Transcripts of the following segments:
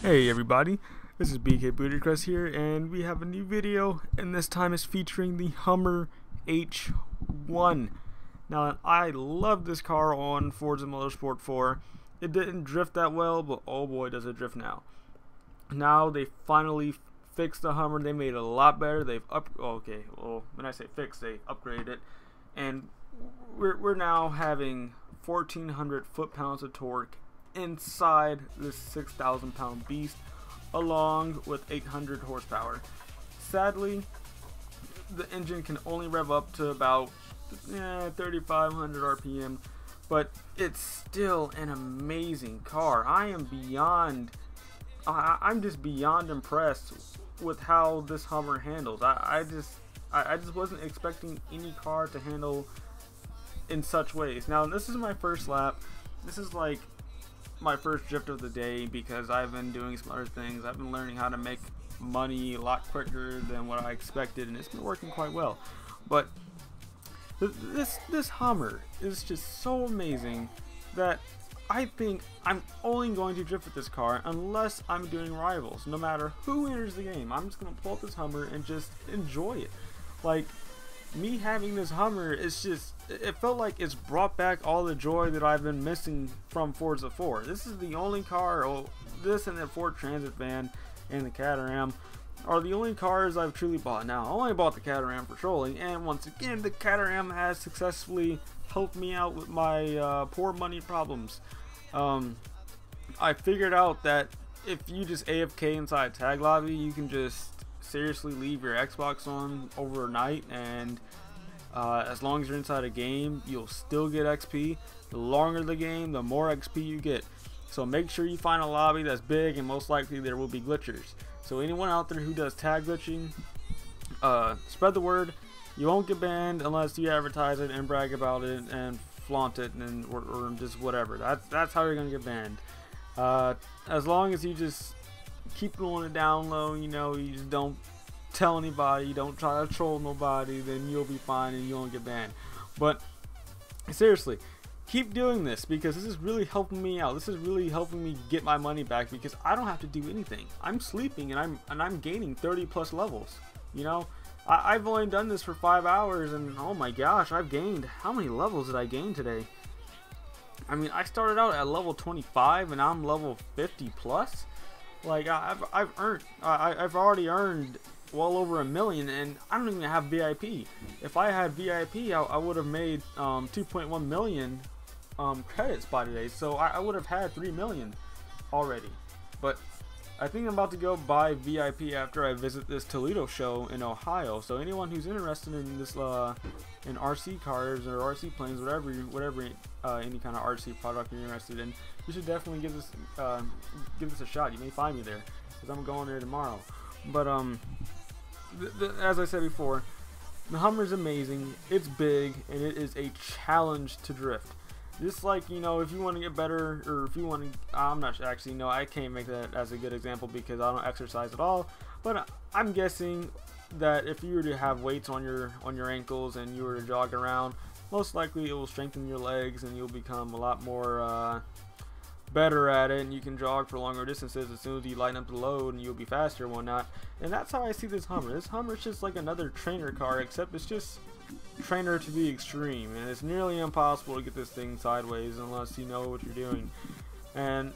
Hey everybody, this is BK Bootycrest here, and we have a new video, and this time it's featuring the Hummer H1. Now, I love this car on Forza Motorsport 4. It didn't drift that well, but oh boy does it drift now. Now they finally fixed the Hummer. They made it a lot better. They've when I say fixed, they upgraded it, and we're now having 1400 foot-pounds of torque inside this 6,000 pound beast, along with 800 horsepower. Sadly, the engine can only rev up to about 3,500 RPM, but it's still an amazing car. I'm just beyond impressed with how this Hummer handles. I just wasn't expecting any car to handle in such ways. Now, this is my first lap. This is like my first drift of the day because I've been doing some other things. I've been learning how to make money a lot quicker than what I expected, and it's been working quite well. But this Hummer is just so amazing that I think I'm only going to drift with this car unless I'm doing rivals. No matter who enters the game, I'm just going to pull up this Hummer and just enjoy it. Like, me having this Hummer, it felt like it's brought back all the joy that I've been missing from Forza 4. This is the only car, this and the Ford Transit van and the Caterham are the only cars I've truly bought. Now, I only bought the Caterham for trolling, and once again, the Caterham has successfully helped me out with my poor money problems. I figured out that if you just AFK inside Tag Lobby, you can just seriously leave your Xbox on overnight, and as long as you're inside a game, you'll still get XP. The longer the game, the more XP you get. So make sure you find a lobby that's big, and most likely there will be glitchers. So anyone out there who does tag glitching, spread the word. You won't get banned unless you advertise it and brag about it and flaunt it, and or just whatever. That's how you're gonna get banned. As long as you just keep going down low, you know, you just don't tell anybody, you don't try to troll nobody, then you'll be fine and you won't get banned. But seriously, keep doing this because this is really helping me out. This is really helping me get my money back because I don't have to do anything. I'm sleeping and I'm gaining 30 plus levels. You know, I've only done this for 5 hours, and oh my gosh, I've gained, how many levels did I gain today? I mean, I started out at level 25 and I'm level 50 plus. Like, I've already earned well over $1 million, and I don't even have VIP. If I had VIP, I would have made 2.1 million credits by today, so I would have had 3 million already. But I think I'm about to go buy VIP after I visit this Toledo show in Ohio. So anyone who's interested in this in RC cars or RC planes, whatever any kind of RC product you're interested in, you should definitely give this a shot. You may find me there because I'm going there tomorrow. But as I said before, the Hummer is amazing. It's big, and it is a challenge to drift. Just like, you know, if you want to get better, or if you want to, I'm not actually, no, I can't make that as a good example because I don't exercise at all. But I'm guessing that if you were to have weights on your ankles and you were to jog around, most likely it will strengthen your legs and you'll become a lot more better at it, and you can jog for longer distances as soon as you lighten up the load, and you'll be faster and whatnot. And that's how I see this Hummer. This Hummer is just like another trainer car, except it's just trainer to the extreme, and it's nearly impossible to get this thing sideways unless you know what you're doing. And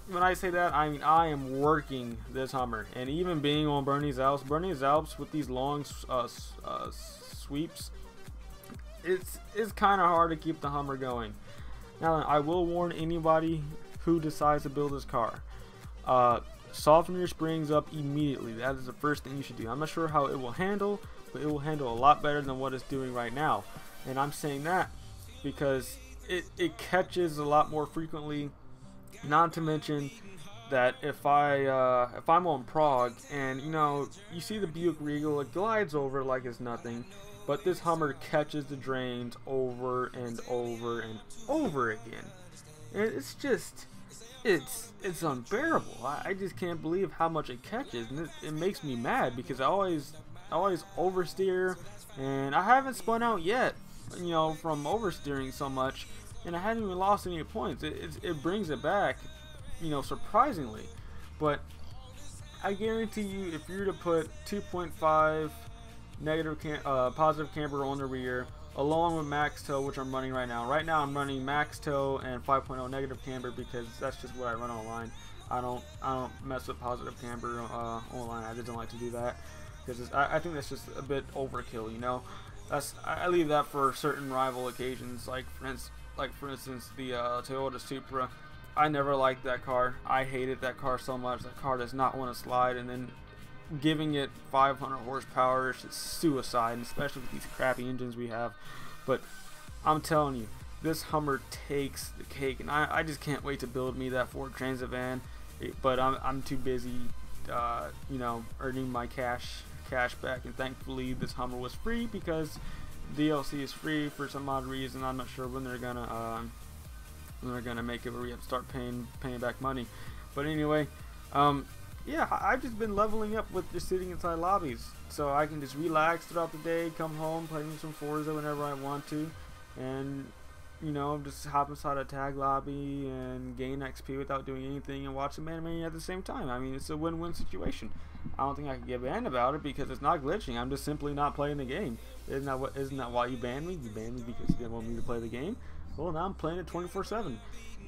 when I say that, I mean I am working this Hummer, and even being on Bernie's Alps with these long sweeps, it's kind of hard to keep the Hummer going. Now, I will warn anybody who decides to build this car, soften your springs up immediately. That is the first thing you should do. I'm not sure how it will handle, but it will handle a lot better than what it's doing right now. And I'm saying that because it catches a lot more frequently. Not to mention that if I'm on prog, and you know, you see the Buick Regal, it glides over like it's nothing, but this Hummer catches the drains over and over and over again. And it's just, it's unbearable. I just can't believe how much it catches, and it makes me mad because I always oversteer, and I haven't spun out yet, you know, from oversteering so much. and I hadn't even lost any points. It brings it back, you know, surprisingly. but I guarantee you, if you were to put 2.5 positive camber on the rear, along with max tow, which I'm running right now. Right now I'm running max tow and 5.0 negative camber because that's just what I run online. I don't mess with positive camber online. I just don't like to do that because I think that's just a bit overkill. You know, I leave that for certain rival occasions, like for instance the Toyota Supra. I never liked that car. I hated that car so much. That car does not want to slide, and then giving it 500 horsepower is just suicide, especially with these crappy engines we have. But I'm telling you, this Hummer takes the cake, and I just can't wait to build me that Ford Transit van. But I'm too busy, you know, earning my cash back, and thankfully this Hummer was free because DLC is free for some odd reason. I'm not sure when they're gonna make it where we have to start paying back money. But anyway, yeah, I've just been leveling up with just sitting inside lobbies, so I can just relax throughout the day, come home, play some Forza whenever I want to, and you know, just hop inside a tag lobby and gain XP without doing anything and watch some anime at the same time. I mean, it's a win-win situation. I don't think I can get banned about it because it's not glitching. I'm just simply not playing the game. Isn't that why you banned me? You banned me because you didn't want me to play the game. Well, now I'm playing it 24/7,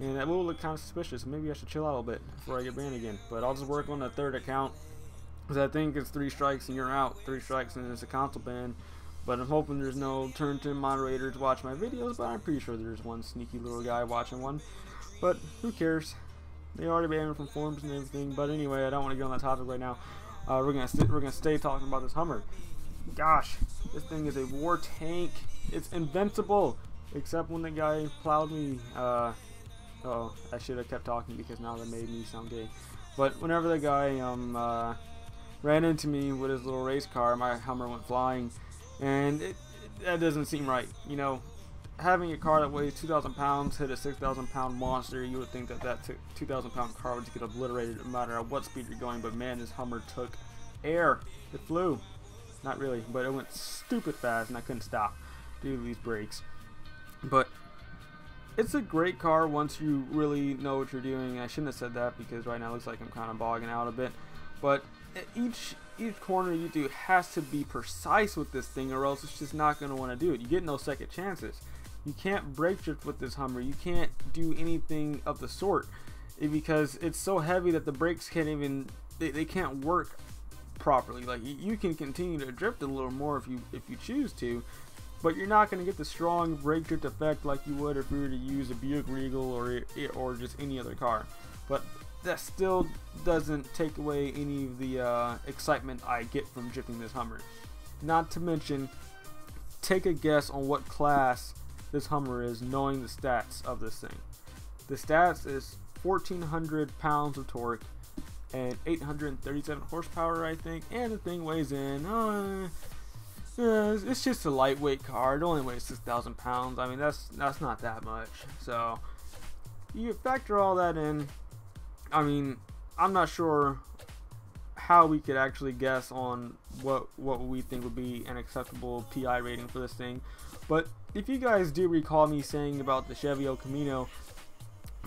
and that will look kind of suspicious. Maybe I should chill out a bit before I get banned again. But I'll just work on the third account, because I think it's 3 strikes and you're out. 3 strikes and it's a console ban. But I'm hoping there's no turn 10 moderators watch my videos, but I'm pretty sure there's one sneaky little guy watching one. But who cares? They already banned me from forums and everything. But anyway, I don't want to get on that topic right now. We're gonna stay talking about this Hummer. Gosh, this thing is a war tank. It's invincible, except when the guy plowed me. Oh, I should have kept talking because now that made me sound gay. But whenever the guy ran into me with his little race car, my Hummer went flying. And that doesn't seem right. You know, having a car that weighs 2,000 pounds hit a 6,000 pound monster, you would think that 2,000 pound car would just get obliterated no matter at what speed you're going. But man, this Hummer took air. It flew. Not really, but it went stupid fast and I couldn't stop due to these brakes. But it's a great car once you really know what you're doing. I shouldn't have said that because right now it looks like I'm kind of bogging out a bit. But each corner you do has to be precise with this thing, or else it's just not going to want to do it. You get no second chances. You can't brake drift with this Hummer. You can't do anything of the sort because it's so heavy that the brakes can't even they can't work properly. Like, you can continue to drift a little more if you choose to, but you're not going to get the strong brake drift effect like you would if you were to use a Buick Regal or just any other car. But that still doesn't take away any of the excitement I get from drifting this Hummer. Not to mention, take a guess on what class this Hummer is, knowing the stats of this thing. The stats is 1,400 pounds of torque and 837 horsepower, I think, and the thing weighs in, it's just a lightweight car. It only weighs 6,000 pounds. I mean, that's not that much. So you factor all that in. I mean, I'm not sure how we could actually guess on what we think would be an acceptable PI rating for this thing. But if you guys do recall me saying about the Chevy El Camino,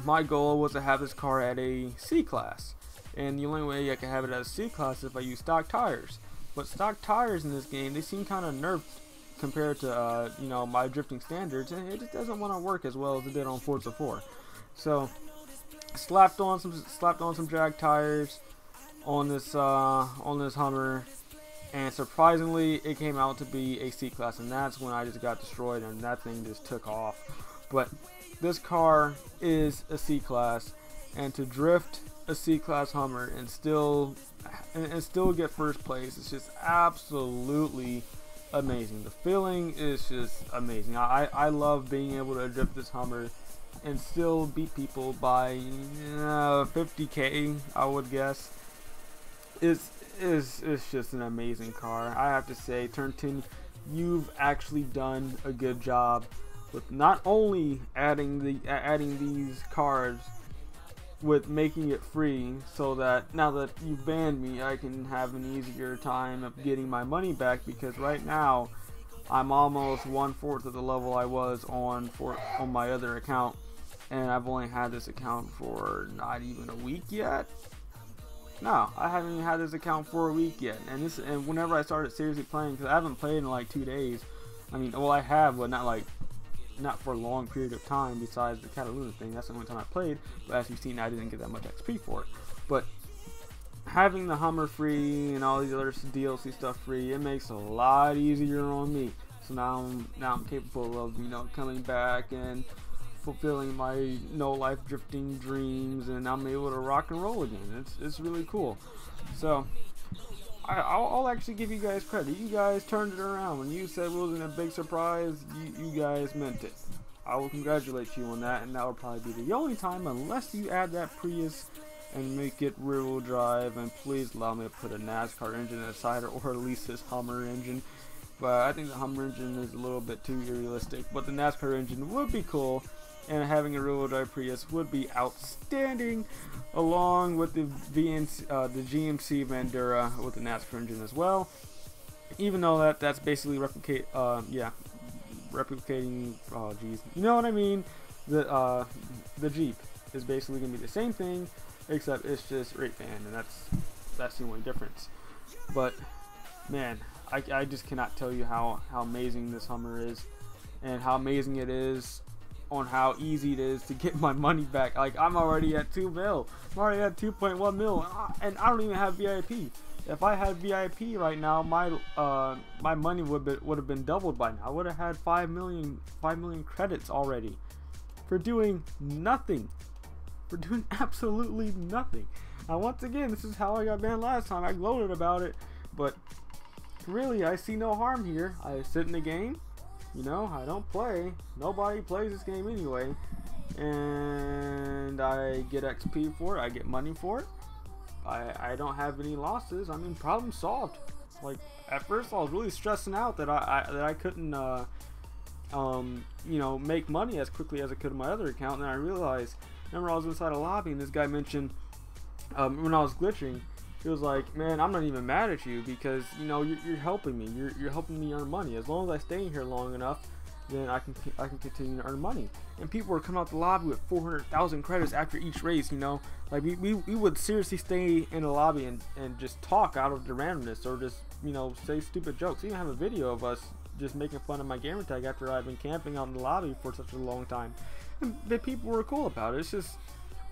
my goal was to have this car at a C class. And the only way I can have it at a C class is if I use stock tires. But stock tires in this game, they seem kind of nerfed compared to you know, my drifting standards, and it just doesn't want to work as well as it did on Forza 4. So slapped on some drag tires on this Hummer, and surprisingly it came out to be a C class, and that's when I just got destroyed and that thing just took off. But this car is a C class, and to drift a C class Hummer and still get first place, it's just absolutely amazing. The feeling is just amazing. I love being able to drift this Hummer and still beat people by 50k, I would guess. It's just an amazing car. I have to say, Turn 10, you've actually done a good job with not only adding these cars, with making it free, so that now that you've banned me, I can have an easier time of getting my money back, because right now I'm almost 1/4 of the level I was on my other account, and I've only had this account for not even a week yet. No, I haven't even had this account for a week yet, and whenever I started seriously playing, because I haven't played in like 2 days. I mean, well, I have, but not for a long period of time. Besides the Cataluna thing, that's the only time I played. But as you've seen, I didn't get that much XP for it. But having the Hummer free and all these other DLC stuff free, it makes it a lot easier on me. So now I'm capable of, you know, coming back and fulfilling my no life drifting dreams, and I'm able to rock and roll again. It's really cool. So I'll actually give you guys credit. You guys turned it around. When you said it wasn't a big surprise, you guys meant it. I will congratulate you on that, and that will probably be the only time, unless you add that Prius and make it rear-wheel drive, and please allow me to put a NASCAR engine inside, or at least this Hummer engine. But I think the Hummer engine is a little bit too realistic, but the NASCAR engine would be cool, and having a rear-wheel drive Prius would be outstanding, along with the GMC Vandura with the NASCAR engine as well. Even though that's basically replicating, oh geez, you know what I mean? The Jeep is basically gonna be the same thing, except it's just rate fan, and that's the only difference. But man, I just cannot tell you how amazing this Hummer is, and how amazing it is on how easy it is to get my money back. Like, I'm already at 2 mil. I'm already at 2.1 mil, and I don't even have VIP. If I had VIP right now, my money would have been doubled by now. I would have had 5 million credits already for doing nothing. For doing absolutely nothing. Now, once again, this is how I got banned last time. I gloated about it, but really, I see no harm here. I sit in the game. You know, I don't play. Nobody plays this game anyway. And I get XP for it. I get money for it. I don't have any losses. I mean, problem solved. Like, at first I was really stressing out that I couldn't you know, make money as quickly as I could on my other account. And then I realized, remember, I was inside a lobby and this guy mentioned when I was glitching, he was like, man, I'm not even mad at you, because, you know, you're helping me. You're helping me earn money. As long as I stay here long enough, then I can continue to earn money. And people were coming out the lobby with 400,000 credits after each race. You know, like we would seriously stay in the lobby and just talk out of the randomness, or just, you know, say stupid jokes. I even have a video of us just making fun of my gamer tag after I've been camping out in the lobby for such a long time. And the people were cool about it. It's just,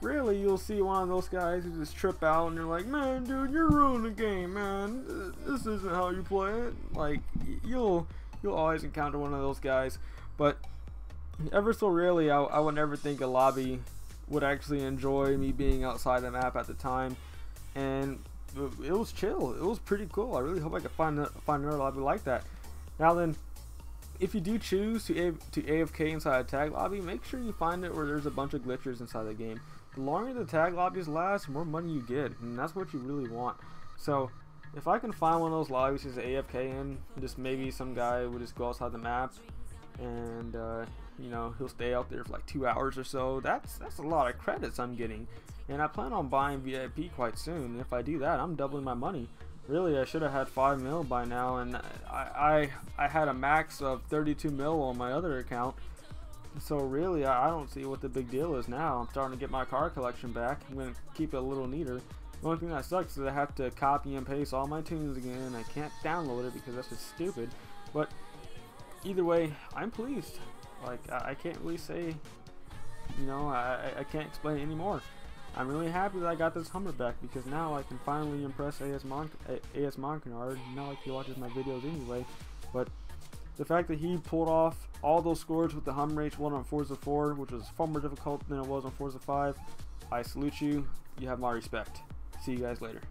really, you'll see one of those guys who just trip out and you're like, man, dude, you're ruining the game, man. This isn't how you play it. Like, you'll always encounter one of those guys. But ever so rarely, I would never think a lobby would actually enjoy me being outside the map at the time. And it was chill. It was pretty cool. I really hope I can find another lobby like that. Now then, if you do choose to AFK inside a tag lobby, make sure you find it where there's a bunch of glitchers inside the game. The longer the tag lobbies last, the more money you get, and that's what you really want. So if I can find one of those lobbies to AFK in, just maybe some guy would just go outside the map, and you know, he'll stay out there for like 2 hours or so. That's a lot of credits I'm getting, and I plan on buying VIP quite soon. And if I do that, I'm doubling my money. Really, I should have had 5 mil by now, and I had a max of 32 mil on my other account. So really, I don't see what the big deal is now. I'm starting to get my car collection back. I'm going to keep it a little neater. The only thing that sucks is I have to copy and paste all my tunes again. I can't download it because that's just stupid. But either way, I'm pleased. Like, I can't really say, you know, I can't explain it anymore. I'm really happy that I got this Hummer back, because now I can finally impress AS Monkenard. Not like he watches my videos anyway, but the fact that he pulled off all those scores with the Hummer H1 on Forza 4, which was far more difficult than it was on Forza 5, I salute you. You have my respect. See you guys later.